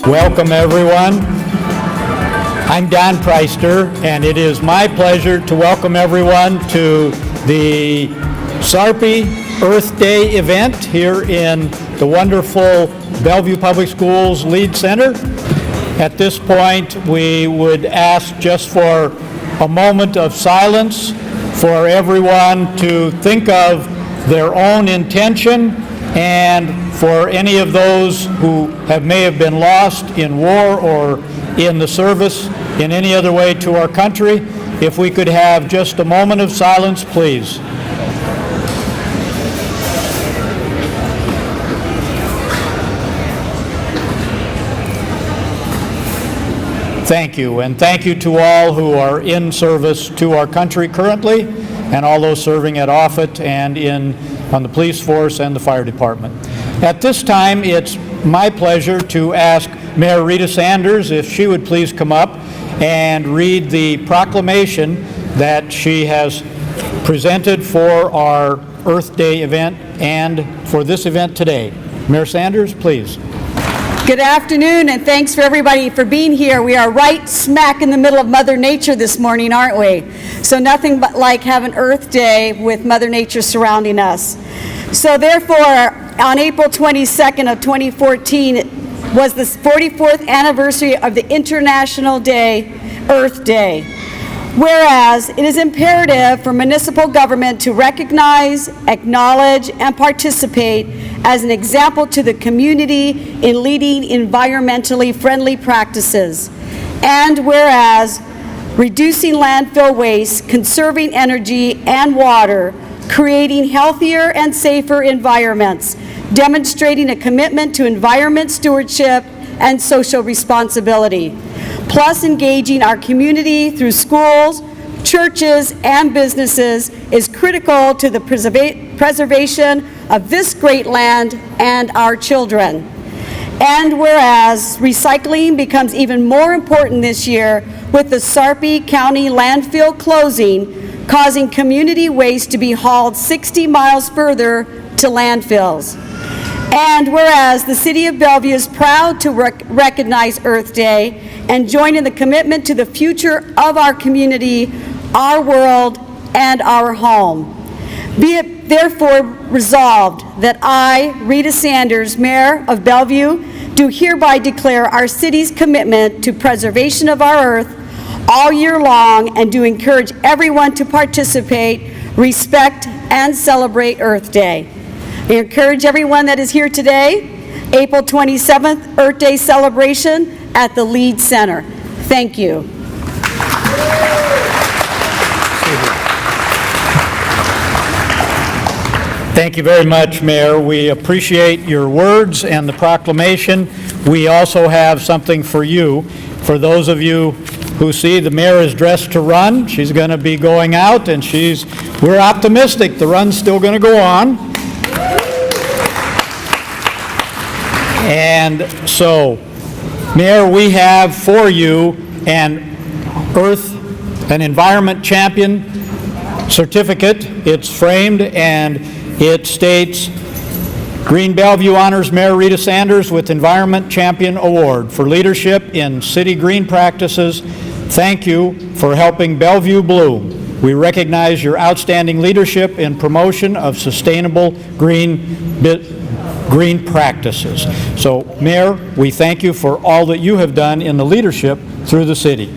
Welcome, everyone. I'm Don Preister, and it is my pleasure to welcome everyone to the Sarpy Earth Day event here in the wonderful Bellevue Public Schools Lead Center. At this point, we would ask just for a moment of silence for everyone to think of their own intention, and for any of those who may have been lost in war or in the service in any other way to our country. If we could have just a moment of silence, please. Thank you, and thank you to all who are in service to our country currently, and all those serving at Offutt and on the police force and the fire department. At this time, it's my pleasure to ask Mayor Rita Sanders if she would please come up and read the proclamation that she has presented for our Earth Day event and for this event today. Mayor Sanders, please. Good afternoon, and thanks for everybody for being here. We are right smack in the middle of Mother Nature this morning, aren't we? So nothing but like having Earth Day with Mother Nature surrounding us. So therefore, on April 22nd of 2014 was the 44th anniversary of the International Day, Earth Day. Whereas it is imperative for municipal government to recognize, acknowledge, and participate as an example to the community in leading environmentally friendly practices. And whereas reducing landfill waste, conserving energy and water, creating healthier and safer environments, demonstrating a commitment to environment stewardship and social responsibility, plus engaging our community through schools, churches, and businesses is critical to the preservation of this great land and our children. And whereas recycling becomes even more important this year with the Sarpy County landfill closing, causing community waste to be hauled 60 miles further to landfills. And whereas the City of Bellevue is proud to recognize Earth Day and join in the commitment to the future of our community, our world, and our home. Be it therefore resolved that I, Rita Sanders, Mayor of Bellevue, do hereby declare our city's commitment to preservation of our earth all year long, and do encourage everyone to participate, respect, and celebrate Earth Day. I encourage everyone that is here today, April 27th, Earth Day celebration at the Lead Center. Thank you. Thank you very much, Mayor. We appreciate your words and the proclamation. We also have something for you. For those of you who see the mayor is dressed to run, she's going to be going out, and we're optimistic the run's still going to go on. And so, Mayor, we have for you an Environment Champion certificate. It's framed and it states, Green Bellevue honors Mayor Rita Sanders with Environment Champion Award for leadership in city green practices. Thank you for helping Bellevue bloom. We recognize your outstanding leadership in promotion of sustainable green practices. So, Mayor, we thank you for all that you have done in the leadership through the city.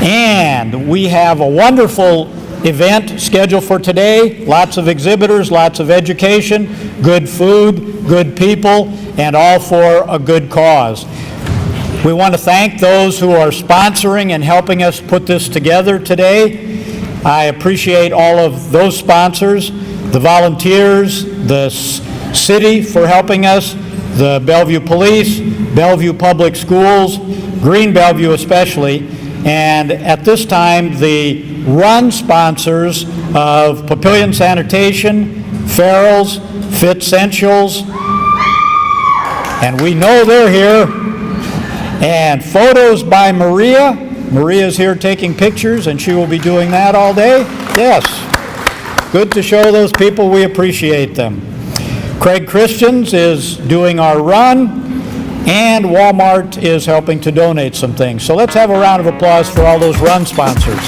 And we have a wonderful event scheduled for today. Lots of exhibitors, lots of education, good food, good people, and all for a good cause. We want to thank those who are sponsoring and helping us put this together today. I appreciate all of those sponsors, the volunteers, the city for helping us, the Bellevue Police, Bellevue Public Schools, Green Bellevue especially, and at this time, the run sponsors of Papillion Sanitation, Farrell's, Fitessentials, and we know they're here, and photos by Maria. Maria's here taking pictures, and she will be doing that all day. Yes. good to show those people we appreciate them. Craig Christians is doing our run, and Walmart is helping to donate some things. So let's have a round of applause for all those run sponsors.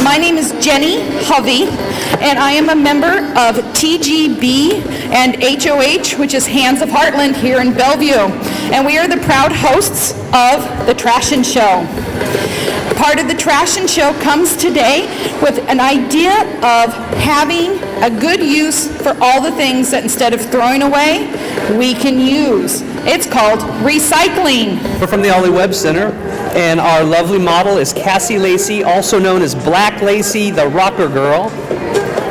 My name is Jenny Hovey, and I am a member of TGB and HOH, which is Hands of Heartland here in Bellevue. And we are the proud hosts of the Trash and Show. Part of the Trash and Show comes today with an idea of having a good use for all the things that instead of throwing away, we can use. It's called recycling. We're from the Ollie Webb Center, and our lovely model is Cassie Lacey, also known as Black Lacey, the rocker girl.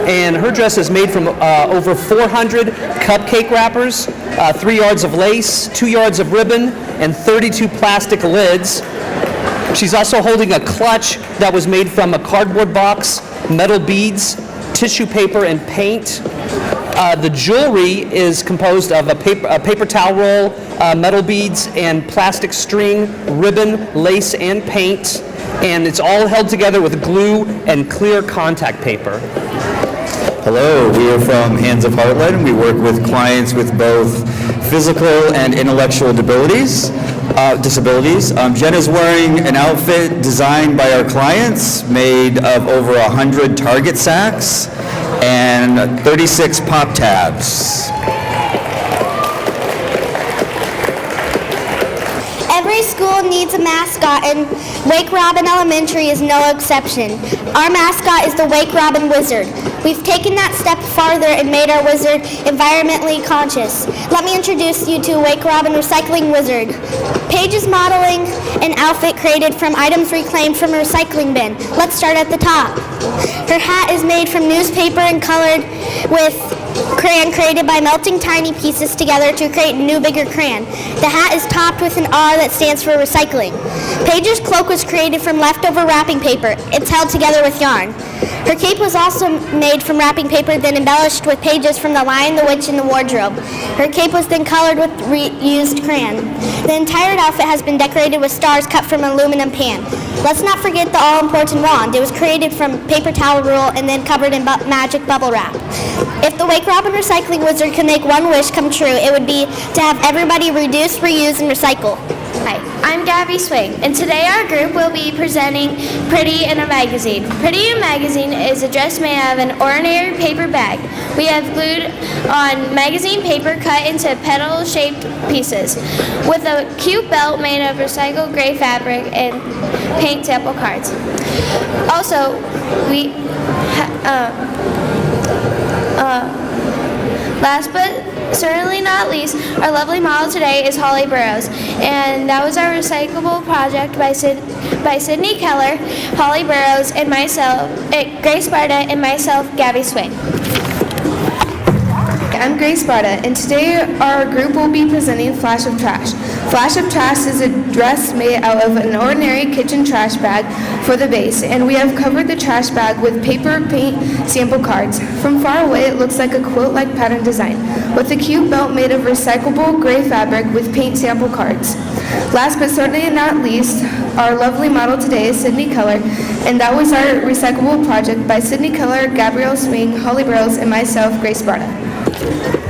And her dress is made from over 400 cupcake wrappers, 3 yards of lace, 2 yards of ribbon, and 32 plastic lids. She's also holding a clutch that was made from a cardboard box, metal beads, tissue paper, and paint. The jewelry is composed of a paper towel roll, metal beads, and plastic string, ribbon, lace, and paint. And it's all held together with glue and clear contact paper. Hello, we are from Hands of Heartland. We work with clients with both physical and intellectual disabilities. Jen is wearing an outfit designed by our clients, made of over 100 Target sacks and 36 pop tabs. Every school needs a mascot, and Wake Robin Elementary is no exception. Our mascot is the Wake Robin Wizard. We've taken that step farther and made our wizard environmentally conscious. Let me introduce you to Wake Robin Recycling Wizard. Paige is modeling an outfit created from items reclaimed from a recycling bin. Let's start at the top. Her hat is made from newspaper and colored with crayon created by melting tiny pieces together to create a new, bigger crayon. The hat is topped with an R that stands for recycling. Paige's cloak was created from leftover wrapping paper. It's held together with yarn. Her cape was also made from wrapping paper, then embellished with pages from The Lion, the Witch, and the Wardrobe. Her cape was then colored with reused crayon. The entire outfit has been decorated with stars cut from an aluminum pan. Let's not forget the all-important wand. It was created from paper towel roll and then covered in magic bubble wrap. If the Wake Robin Recycling Wizard could make one wish come true, it would be to have everybody reduce, reuse, and recycle. Hi, I'm Gabby Swing, and today our group will be presenting Pretty in a Magazine. Pretty in a Magazine is a dress made out of an ordinary paper bag. We have glued on magazine paper cut into petal-shaped pieces, with a cute belt made of recycled gray fabric and paint sample cards. Also, last but certainly not least, our lovely model today is Holly Burrows, and that was our recyclable project by Sydney Keller, Holly Burrows, and myself, Grace Sparta, and myself, Gabby Swing. I'm Grace Sparta, and today our group will be presenting Flash of Trash. Flash of Trash is a dress made out of an ordinary kitchen trash bag for the base, and we have covered the trash bag with paper paint sample cards. From far away, it looks like a quilt-like pattern design, with a cute belt made of recyclable gray fabric with paint sample cards. Last but certainly not least, our lovely model today is Sydney Keller, and that was our recyclable project by Sydney Keller, Gabrielle Swing, Holly Burrows, and myself, Grace Barta.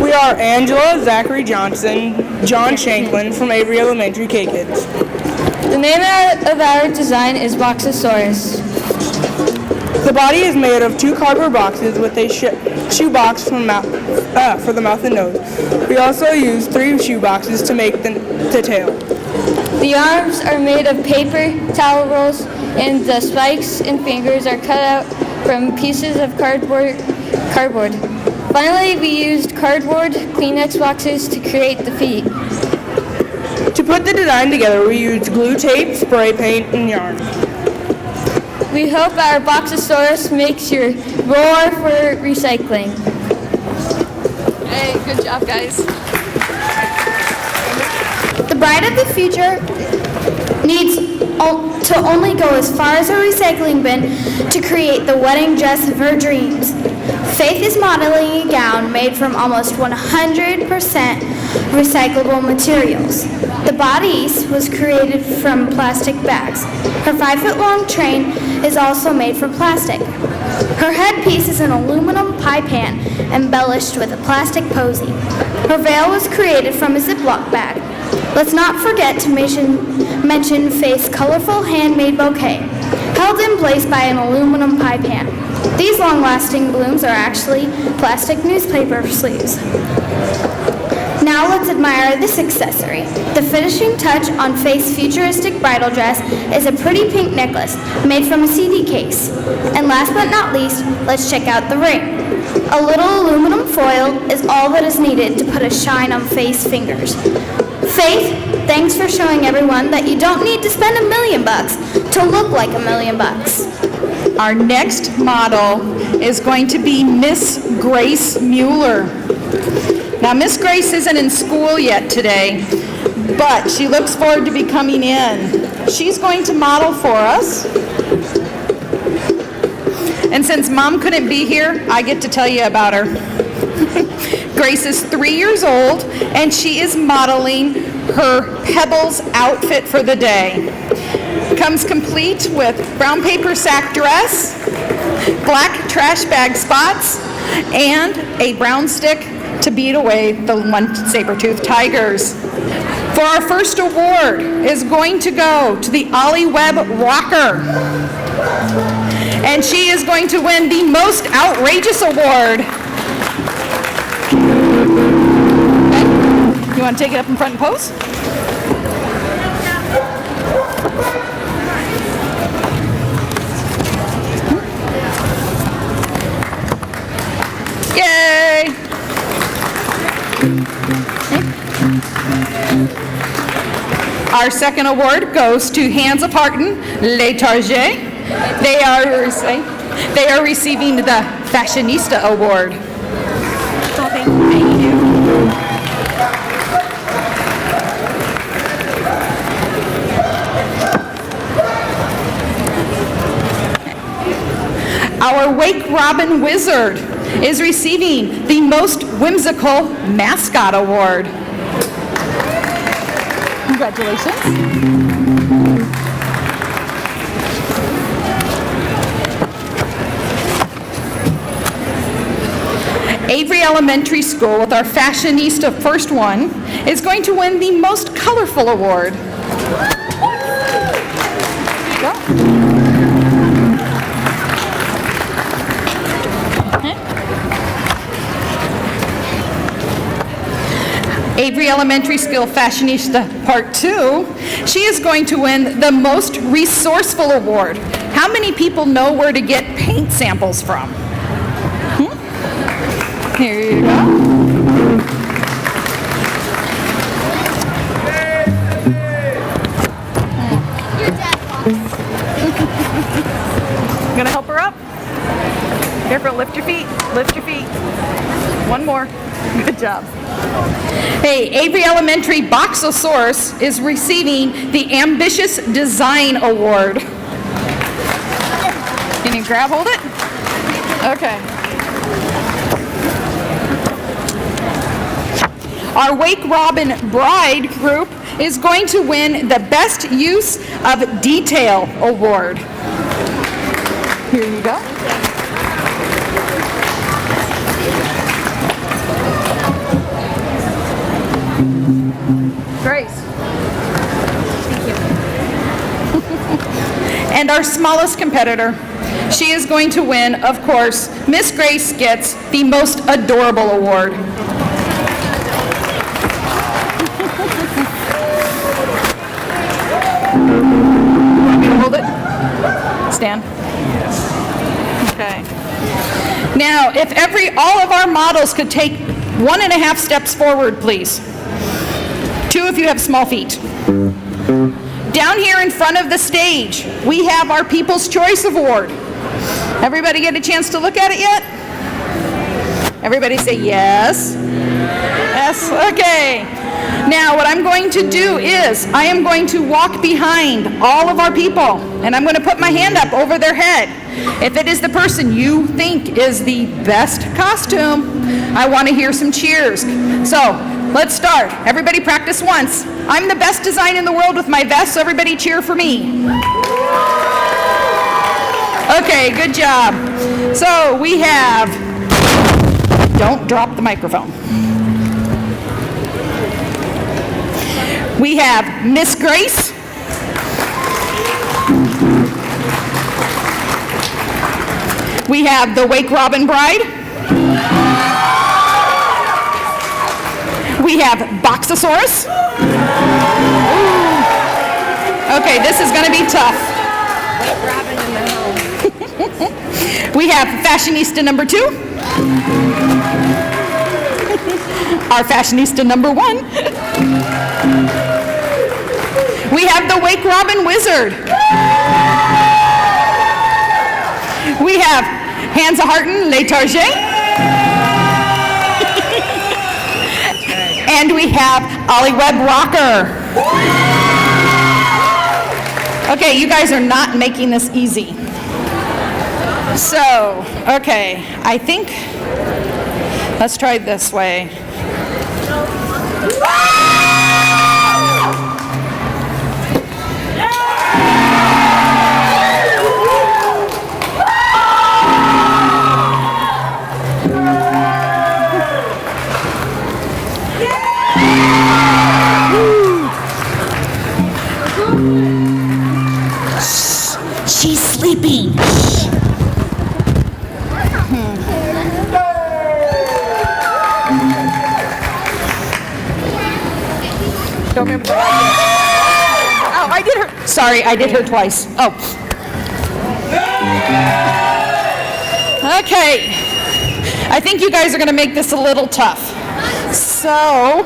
We are Angela, Zachary Johnson, John Shanklin from Avery Elementary K-Kids. The name of our design is Boxosaurus. The body is made of 2 cardboard boxes with a shoe box for the mouth and nose. We also use 3 shoe boxes to make the tail. The arms are made of paper towel rolls, and the spikes and fingers are cut out from pieces of cardboard. Finally, we used cardboard Kleenex boxes to create the feet. To put the design together, we used glue tape, spray paint, and yarn. We hope our Boxosaurus makes you roar for recycling. Hey, good job, guys. The bride of the future needs to only go as far as a recycling bin to create the wedding dress of her dreams. Faith is modeling a gown made from almost 100% recyclable materials. The bodice was created from plastic bags. Her 5-foot-long train is also made from plastic. Her headpiece is an aluminum pie pan embellished with a plastic posy. Her veil was created from a Ziploc bag. Let's not forget to mention Faith's colorful handmade bouquet, held in place by an aluminum pie pan. These long-lasting blooms are actually plastic newspaper sleeves. Now let's admire this accessory. The finishing touch on Faith's futuristic bridal dress is a pretty pink necklace made from a CD case. And last but not least, let's check out the ring. A little aluminum foil is all that is needed to put a shine on Faith's fingers. Faith, thanks for showing everyone that you don't need to spend $1 million to look like $1 million. Our next model is going to be Miss Grace Mueller. Now, Miss Grace isn't in school yet today, but she looks forward to be coming in. She's going to model for us. And since Mom couldn't be here, I get to tell you about her. Grace is 3 years old, and she is modeling her Pebbles outfit for the day. Comes complete with brown paper sack dress, black trash bag spots, and a brown stick to beat away the saber-toothed tigers. For our first award is going to go to the Ollie Webb Rocker. And she is going to win the most outrageous award. Okay. You want to take it up in front and pose? Yay! Our second award goes to Hands of Harton, Les Targets. They are receiving the Fashionista Award. Thank you. Our Wake Robin Wizard is receiving the Most Whimsical Mascot Award. Congratulations. Avery Elementary School, with our Fashionista first one, is going to win the Most Colorful Award. There you go. Avery Elementary School Fashionista Part 2, she is going to win the Most Resourceful Award. How many people know where to get paint samples from? Here you go. Gonna help her up? Careful, lift your feet, lift your feet. One more. Good job. Hey, Avery Elementary Boxosaurus is receiving the Ambitious Design Award. Can you hold it? Okay. Our Wake Robin Bride group is going to win the Best Use of Detail Award. Here you go. Grace. Thank you. And our smallest competitor, she is going to win, of course, Miss Grace gets the Most Adorable Award. Want me to hold it? Stand. Okay. Now, if all of our models could take 1.5 steps forward, please. 2 if you have small feet. Down here in front of the stage, we have our People's Choice Award. Everybody get a chance to look at it yet? Everybody say yes. Yes, okay. Now what I'm going to do is I am going to walk behind all of our people and I'm going to put my hand up over their head. If it is the person you think is the best costume, I want to hear some cheers. So let's start. Everybody practice once. I'm the best design in the world with my vest, so everybody cheer for me. Okay, good job. So we have, don't drop the microphone. We have Miss Grace. We have the Wake Robin Bride. We have Boxosaurus. Okay, this is going to be tough. We have Fashionista number 2. Our Fashionista number 1. We have the Wake Robin Wizard. We have Hansa Harten Le Target. And we have Ollie Webb Rocker. Okay, you guys are not making this easy. So, okay, I think, let's try it this way. She's sleeping. Don't remember. Oh, I did her. Sorry, I did her twice. Oh. Okay. I think you guys are going to make this a little tough. So.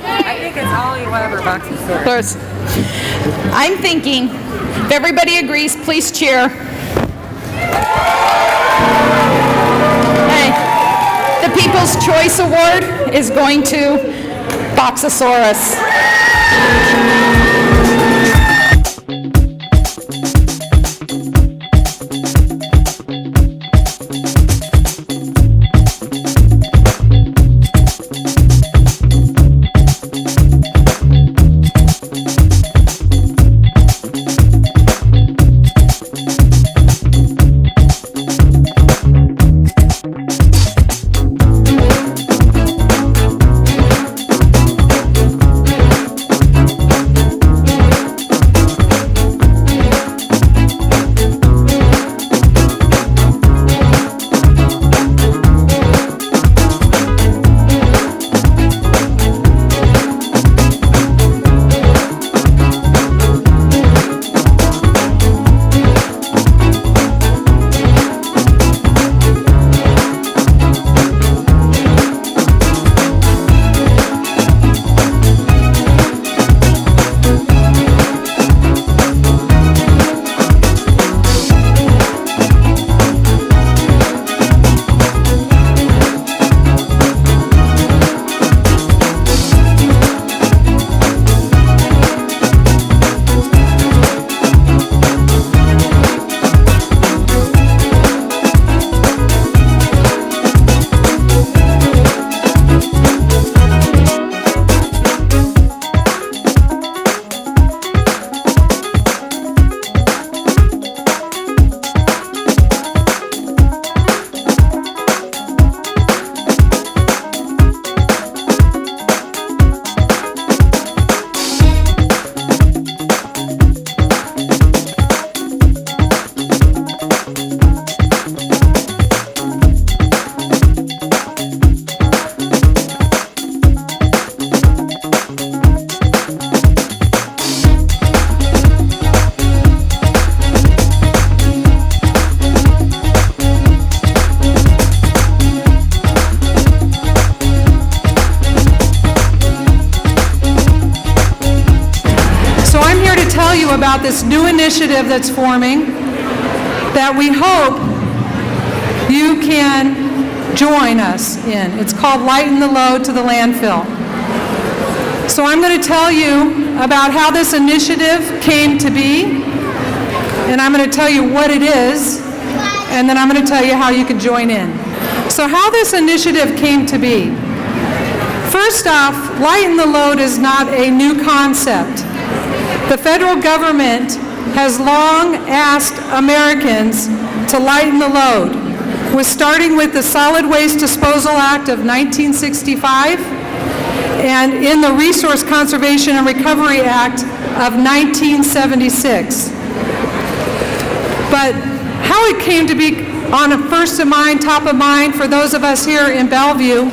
I think it's Ollie whatever Boxosaurus. I'm thinking, if everybody agrees, please cheer. Hey, the People's Choice Award is going to Boxosaurus. tell you about this new initiative that's forming that we hope you can join us in. It's called Lighten the Load to the Landfill. So I'm going to tell you about how this initiative came to be, and I'm going to tell you what it is, and then I'm going to tell you how you can join in. So how this initiative came to be. First off, Lighten the Load is not a new concept. The federal government has long asked Americans to lighten the load, starting with the Solid Waste Disposal Act of 1965 and in the Resource Conservation and Recovery Act of 1976. But how it came to be on a first of mind, top of mind for those of us here in Bellevue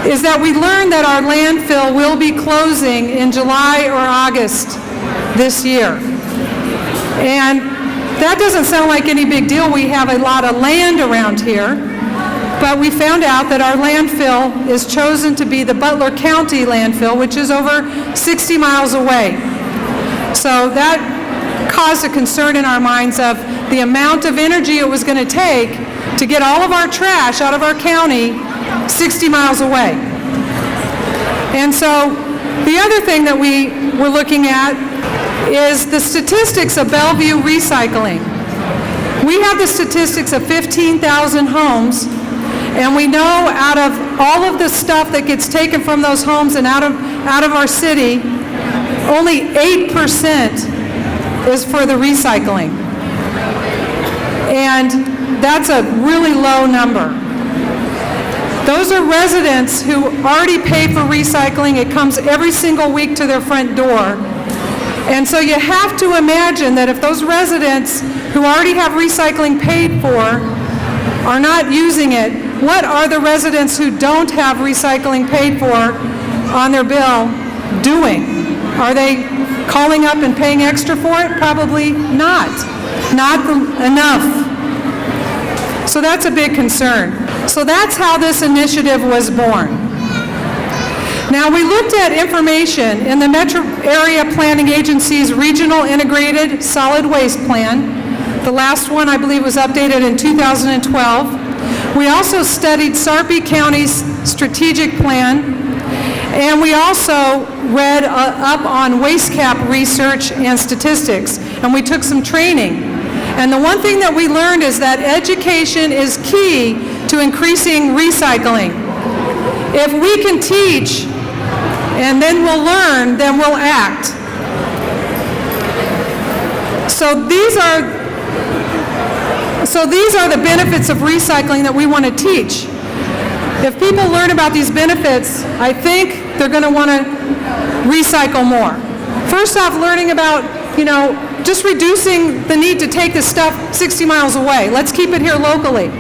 is that we learned that our landfill will be closing in July or August this year. And that doesn't sound like any big deal. We have a lot of land around here, but we found out that our landfill is chosen to be the Butler County landfill, which is over 60 miles away. So that caused a concern in our minds of the amount of energy it was going to take to get all of our trash out of our county 60 miles away. And so the other thing that we were looking at is the statistics of Bellevue recycling. We have the statistics of 15,000 homes, and we know out of all of the stuff that gets taken from those homes and out of our city, only 8% is for the recycling. And that's a really low number. Those are residents who already pay for recycling. It comes every single week to their front door. And so you have to imagine that if those residents who already have recycling paid for are not using it, what are the residents who don't have recycling paid for on their bill doing? Are they calling up and paying extra for it? Probably not. Not enough. So that's a big concern. So that's how this initiative was born. Now, we looked at information in the Metro Area Planning Agency's Regional Integrated Solid Waste Plan. The last one, I believe, was updated in 2012. We also studied Sarpy County's strategic plan, and we also read up on waste cap research and statistics, and we took some training. And the one thing that we learned is that education is key to increasing recycling. If we can teach, and then we'll learn, then we'll act. So these are the benefits of recycling that we want to teach. If people learn about these benefits, I think they're going to want to recycle more. First off, learning about, just reducing the need to take this stuff 60 miles away. Let's keep it here locally.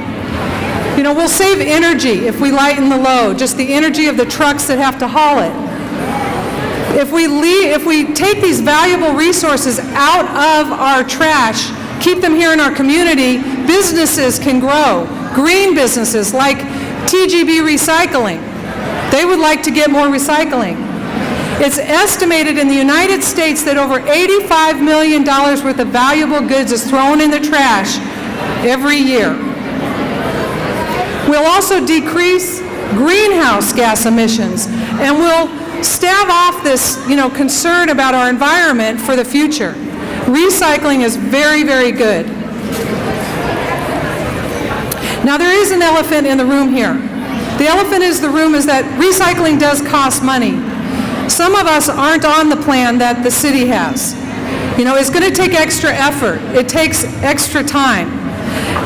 We'll save energy if we lighten the load, just the energy of the trucks that have to haul it. If we take these valuable resources out of our trash, keep them here in our community, businesses can grow. Green businesses like TGB Recycling. They would like to get more recycling. It's estimated in the United States that over $85 million worth of valuable goods is thrown in the trash every year. We'll also decrease greenhouse gas emissions, and we'll stave off this, concern about our environment for the future. Recycling is very, very good. Now, there is an elephant in the room here. The elephant in the room is that recycling does cost money. Some of us aren't on the plan that the city has. It's going to take extra effort. It takes extra time.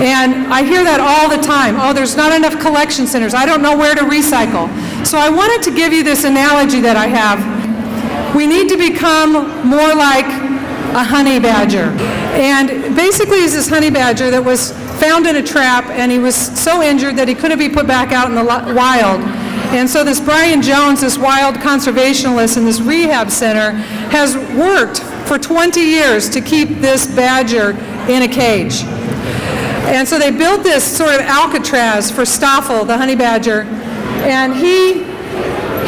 And I hear that all the time. Oh, there's not enough collection centers. I don't know where to recycle. So I wanted to give you this analogy that I have. We need to become more like a honey badger. And basically it's this honey badger that was found in a trap, and he was so injured that he couldn't be put back out in the wild. And so this Brian Jones, this wild conservationalist in this rehab center, has worked for 20 years to keep this badger in a cage. And so they built this sort of Alcatraz for Stoffel, the honey badger, and he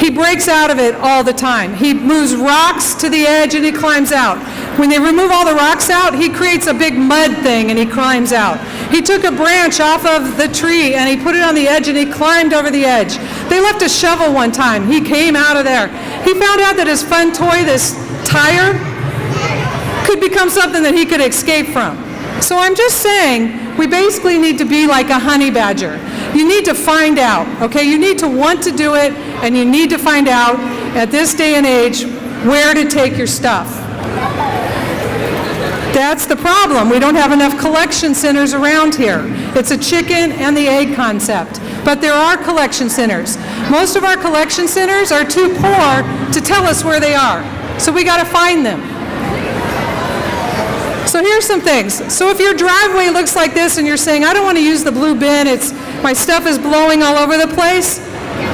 He breaks out of it all the time. He moves rocks to the edge and he climbs out. When they remove all the rocks out, he creates a big mud thing and he climbs out. He took a branch off of the tree and he put it on the edge and he climbed over the edge. They left a shovel one time. He came out of there. He found out that his fun toy, this tire, could become something that he could escape from. So I'm just saying, we basically need to be like a honey badger. You need to find out, okay? You need to want to do it, and you need to find out at this day and age where to take your stuff. That's the problem. We don't have enough collection centers around here. It's a chicken and the egg concept. But there are collection centers. Most of our collection centers are too poor to tell us where they are. So we got to find them. So here's some things. So if your driveway looks like this and you're saying, I don't want to use the blue bin, my stuff is blowing all over the place,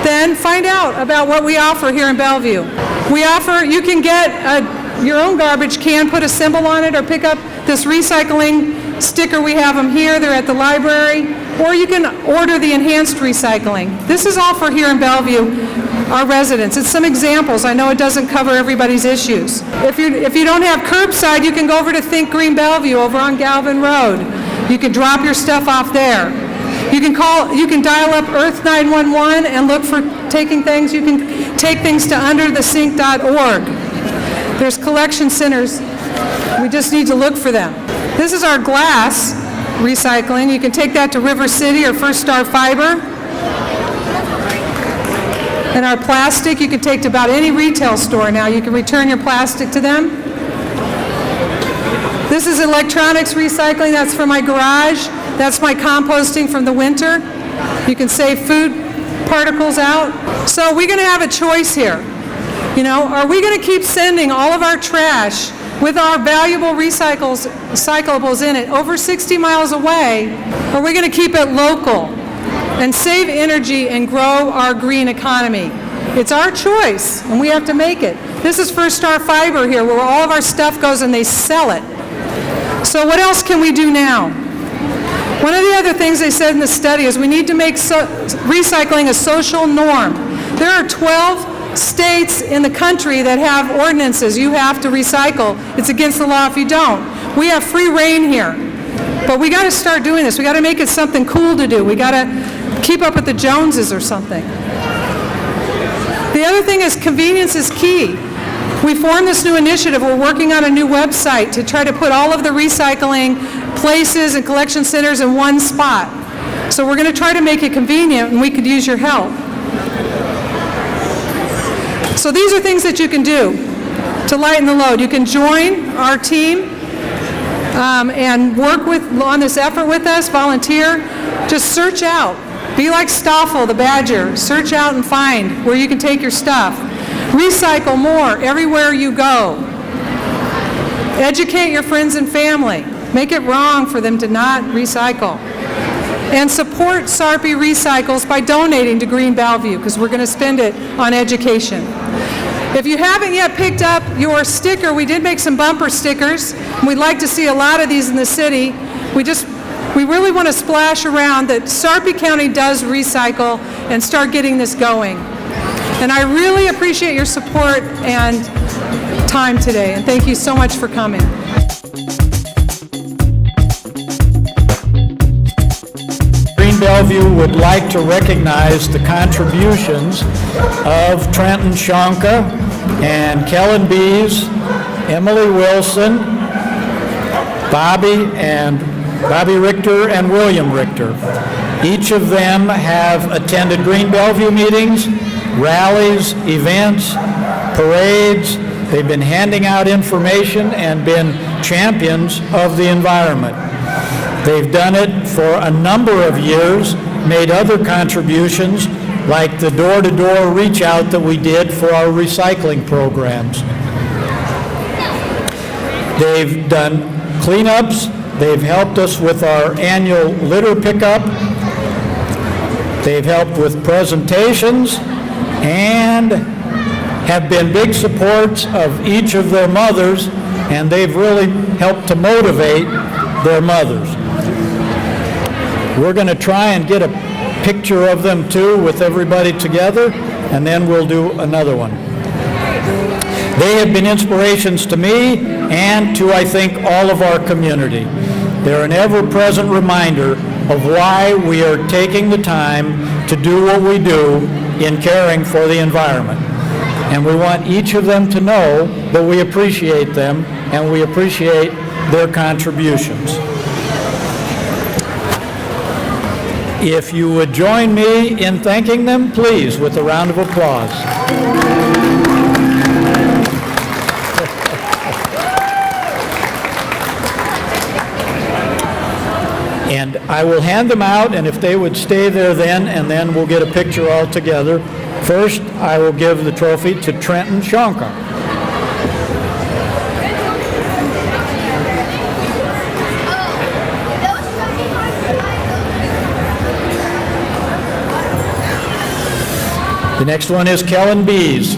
then find out about what we offer here in Bellevue. We offer, you can get your own garbage can, put a symbol on it, or pick up this recycling sticker. We have them here. They're at the library. Or you can order the enhanced recycling. This is all for here in Bellevue, our residents. It's some examples. I know it doesn't cover everybody's issues. If you don't have curbside, you can go over to Think Green Bellevue over on Galvin Road. You can drop your stuff off there. You can dial up Earth 911 and look for taking things. You can take things to underthesink.org. There's collection centers. We just need to look for them. This is our glass recycling. You can take that to River City or First Star Fiber. And our plastic, you can take to about any retail store now. You can return your plastic to them. This is electronics recycling. That's for my garage. That's my composting from the winter. You can save food particles out. So we're going to have a choice here. You know, are we going to keep sending all of our trash with our valuable recyclables in it over 60 miles away? Or are we going to keep it local and save energy and grow our green economy? It's our choice, and we have to make it. This is First Star Fiber here, where all of our stuff goes and they sell it. So what else can we do now? One of the other things they said in the study is we need to make recycling a social norm. There are 12 states in the country that have ordinances. You have to recycle. It's against the law if you don't. We have free reign here. But we got to start doing this. We got to make it something cool to do. We got to keep up with the Joneses or something. The other thing is convenience is key. We formed this new initiative. We're working on a new website to try to put all of the recycling places and collection centers in one spot. So we're going to try to make it convenient, and we could use your help. So these are things that you can do to lighten the load. You can join our team and work on this effort with us, volunteer. Just search out. Be like Stoffel, the badger. Search out and find where you can take your stuff. Recycle more everywhere you go. Educate your friends and family. Make it wrong for them to not recycle. And support Sarpy Recycles by donating to Green Bellevue, because we're going to spend it on education. If you haven't yet picked up your sticker, we did make some bumper stickers. We'd like to see a lot of these in the city. We really want to splash around that Sarpy County does recycle and start getting this going. And I really appreciate your support and time today, and thank you so much for coming. Green Bellevue would like to recognize the contributions of Trenton Shonka and Kellen Bees, Emily Wilson, Bobby Richter and William Richter. Each of them have attended Green Bellevue meetings, rallies, events, parades. They've been handing out information and been champions of the environment. They've done it for a number of years, made other contributions like the door-to-door reach out that we did for our recycling programs. They've done cleanups. They've helped us with our annual litter pickup. They've helped with presentations and have been big supports of each of their mothers, and they've really helped to motivate their mothers. We're going to try and get a picture of them too with everybody together. and then we'll do another one. They have been inspirations to me and to, I think, all of our community. They're an ever-present reminder of why we are taking the time to do what we do in caring for the environment. And we want each of them to know that we appreciate them and we appreciate their contributions. If you would join me in thanking them, please, with a round of applause. And I will hand them out, and if they would stay there then, and then we'll get a picture all together. First, I will give the trophy to Trenton Shankar. The next one is Kellen Bees.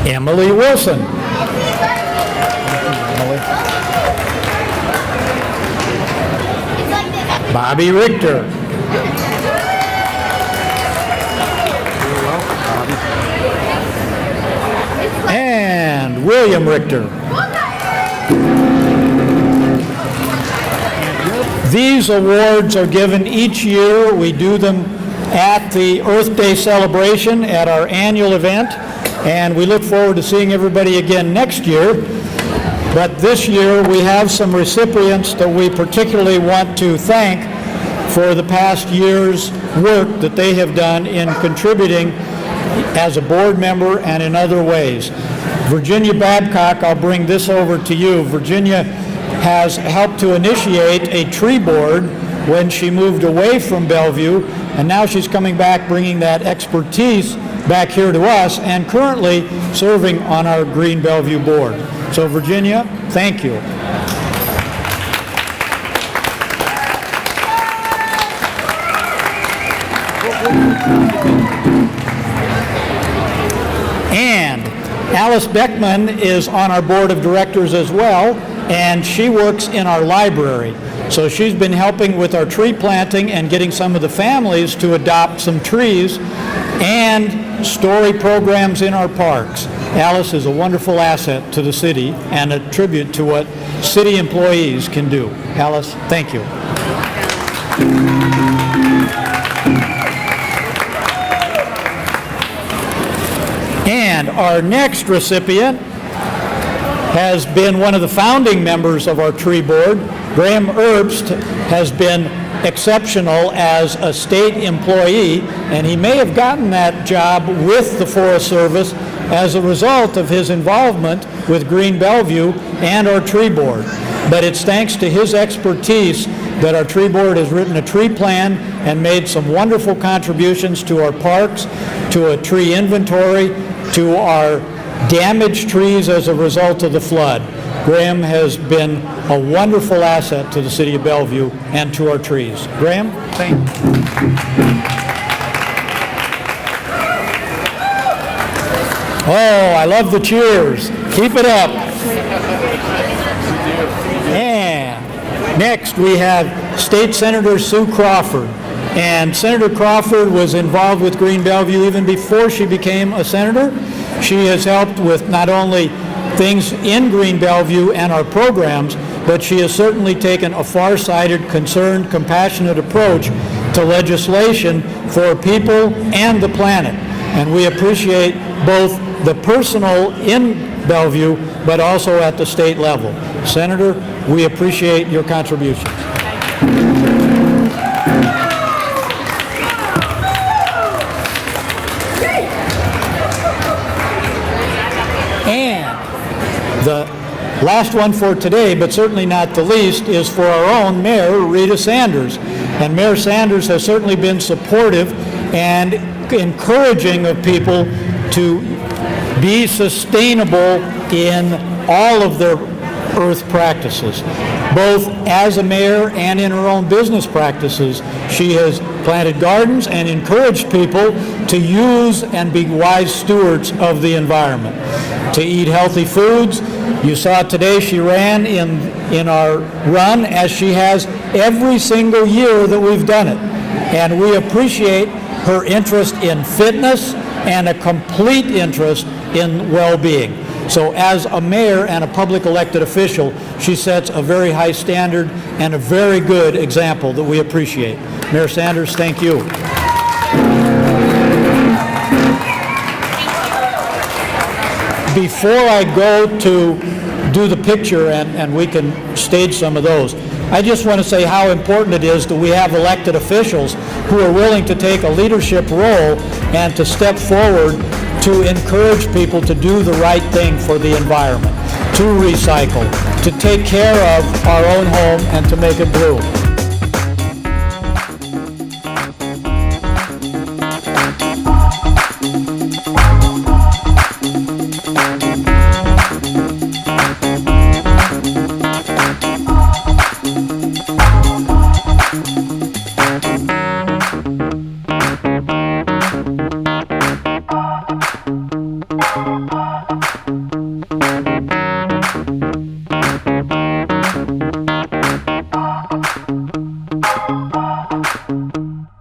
Emily Wilson. Bobby Richter. And William Richter. These awards are given each year. We do them at the Earth Day celebration at our annual event, and we look forward to seeing everybody again next year. But this year we have some recipients that we particularly want to thank for the past year's work that they have done in contributing as a board member and in other ways. Virginia Babcock, I'll bring this over to you. Virginia has helped to initiate a tree board when she moved away from Bellevue, and now she's coming back bringing that expertise back here to us and currently serving on our Green Bellevue board. So Virginia, thank you. And Alice Beckman is on our board of directors as well, and she works in our library. So she's been helping with our tree planting and getting some of the families to adopt some trees and story programs in our parks. Alice is a wonderful asset to the city and a tribute to what city employees can do. Alice, thank you. And our next recipient has been one of the founding members of our tree board. Graham Herbst has been exceptional as a state employee, and he may have gotten that job with the Forest Service as a result of his involvement with Green Bellevue and our tree board. But it's thanks to his expertise that our tree board has written a tree plan and made some wonderful contributions to our parks, to a tree inventory, to our damaged trees as a result of the flood. Graham has been a wonderful asset to the city of Bellevue and to our trees. Graham, thank you. Oh, I love the cheers. Keep it up. And next we have State Senator Sue Crawford. And Senator Crawford was involved with Green Bellevue even before she became a senator. She has helped with not only things in Green Bellevue and our programs, but she has certainly taken a far-sighted, concerned, compassionate approach to legislation for people and the planet. And we appreciate both the personal in Bellevue, but also at the state level. Senator, we appreciate your contributions. And the last one for today, but certainly not the least, is for our own Mayor, Rita Sanders. And Mayor Sanders has certainly been supportive and encouraging of people to be sustainable in all of their earth practices. Both as a mayor and in her own business practices, she has planted gardens and encouraged people to use and be wise stewards of the environment, to eat healthy foods. You saw today she ran in our run, as she has every single year that we've done it. And we appreciate her interest in fitness and a complete interest in well-being. So as a mayor and a public elected official, she sets a very high standard and a very good example that we appreciate. Mayor Sanders, thank you. Before I go to do the picture, and we can stage some of those, I just want to say how important it is that we have elected officials who are willing to take a leadership role and to step forward to encourage people to do the right thing for the environment, to recycle, to take care of our own home, and to make it blue.